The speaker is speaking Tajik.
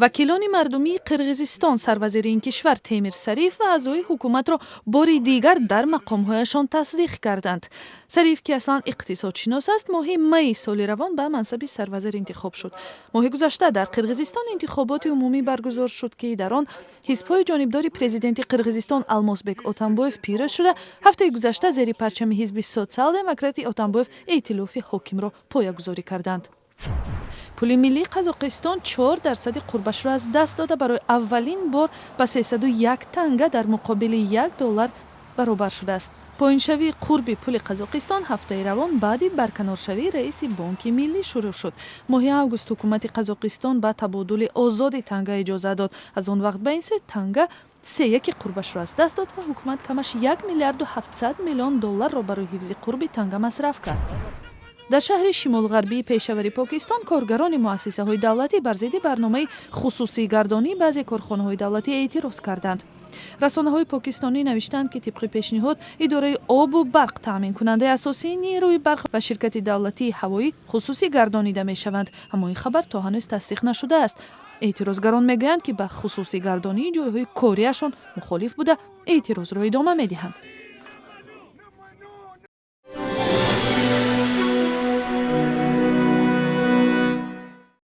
вакилони мардумии қирғизистон сарвазири ин кишвар Темир Сариф ва аъзои ҳукуматро бори дигар дар мақомҳояшон тасдиқ карданд. Сариф ки аслан иқтисодшинос аст, моҳи майи соли равон ба мансаби сарвазир интихоб шуд. моҳи гузашта дар Қирғизистон интихоботи умумӣ баргузор шуд ки дар он ҳизбҳои ҷонибдори президенти Қирғизистон Алмозбек Отамбоев пирӯз шуда, ҳафтаи гузашта зери парчами ҳизби социал-демократи Отамбоев эътилофи ҳокимро поягузорӣ карданд. пули миллии Қазоқистон 4% қурбашро аз даст дода барои аввалин бор ба 301 танга дар муқобили $1 баробар шудааст. поиншавии қурби пули Қазоқистон ҳафтаи равон баъди барканоршавии раиси Бонки миллӣ шурӯъ шуд. моҳи август ҳукумати Қазоқистон ба табодули озоди танга иҷозат дод. аз он вақт ба ин сӯ танга 3/1 қурбашро аз даст дод ва ҳукумат камаш $1 миллиард 700 миллион долларро барои ҳифзи қурби танга масраф кард. дар шаҳри шимолғарбии пешавари Покистон коргарони муассисаҳои давлатӣ бар зидди барномаи хусусигардонии баъзе корхонаҳои давлатӣ эътироз карданд. расонаҳои покистонӣ навиштанд ки тибқи пешниҳод идораи обу барқ таъминкунандаи асосии нерӯи барқ ва ширкати давлатии ҳавоӣ хусусӣ гардонида мешаванд, аммо ин хабар то ҳанӯз тасдиқ нашудааст. эътирозгарон мегӯянд ки ба хусусигардонии ҷойҳои корияшон мухолиф буда эътирозро идома медиҳанд.